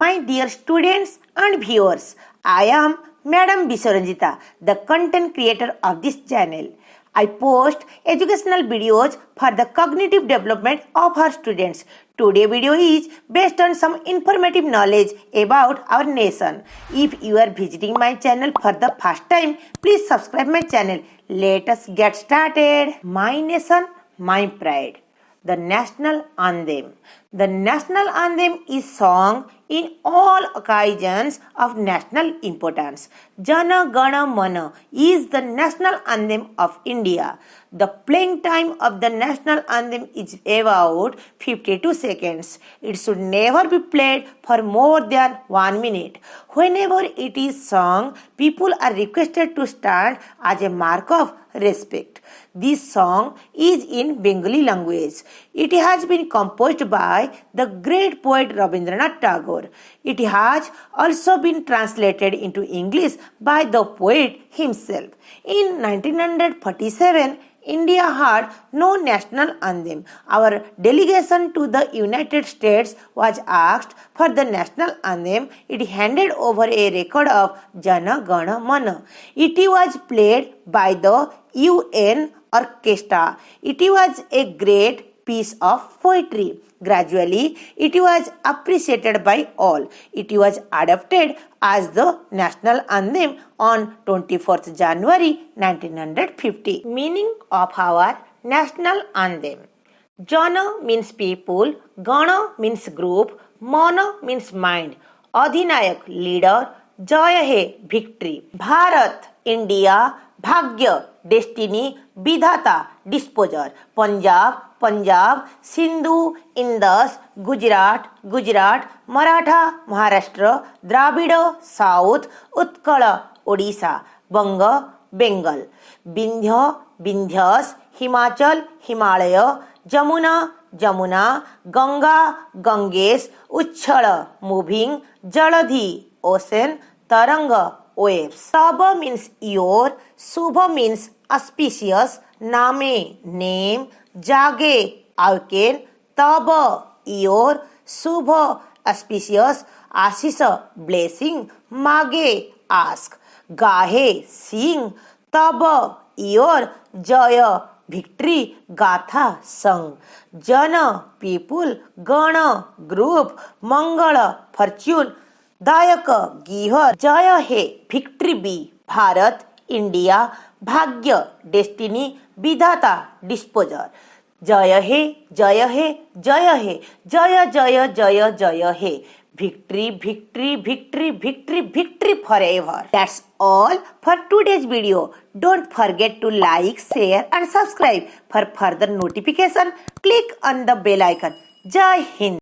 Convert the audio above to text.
My dear students and viewers, I am madambiswaranjita, the content creator of this channel. I post educational videos for the cognitive development of our students. Today's video is based on some informative knowledge about our nation. If you are visiting my channel for the first time, please subscribe my channel. Let us get started. My nation, my pride. The national anthem. The national anthem is sung in all occasions of national importance. Jana Gana is the national anthem of India. The playing time of the national anthem is about 52 seconds. It should never be played for more than 1 minute. Whenever it is sung, people are requested to stand as a mark of respect. This song is in Bengali language. It has been composed by the great poet Rabindranath Tagore. It has also been translated into English by the poet himself. In 1947, India had no national anthem. Our delegation to the United States was asked for the national anthem. It handed over a record of Jana Gana. It was played by the UN orchestra. It was a great piece of poetry. Gradually, it was appreciated by all. It was adopted as the national anthem on 24th January 1950. Meaning of our national anthem. Jana means people, Gana means group, Mana means mind, Adhinayak leader, Jaya hai victory. Bharat, India, Bhagya, destiny, Vidhata, disposer. Punjab, Sindhu, Indus, Gujarat, Maratha, Maharashtra, Dravida, South, Utkala, Odisha, Banga, Bengal. Vindhya, Vindhyas, Himachal, Himalaya, Jamuna, Ganga, Ganges, Uchhala, moving, Jaladhi, ocean, Taranga, waves. Sabha means your, Subha means auspicious, Name, name, Jage, awaken, Taba, your, Subha, auspicious, Asisa, blessing, Mage, ask, Gahe, sing, Taba, your, Jaya, victory, Gatha, sung, Jana, people, Gana, group, Mangala, fortune, Dayaka, giver, Jaya hai, victory be, Bharat, India, Bhagya, destiny, Vidhata, disposer. Jaya hai, Jaya hai, Jaya hai, Jaya, Jaya, Jaya, Jaya hai. Victory, victory, victory, victory, victory forever. That's all for today's video. Don't forget to like, share and subscribe. For further notification, click on the bell icon. Jai Hind.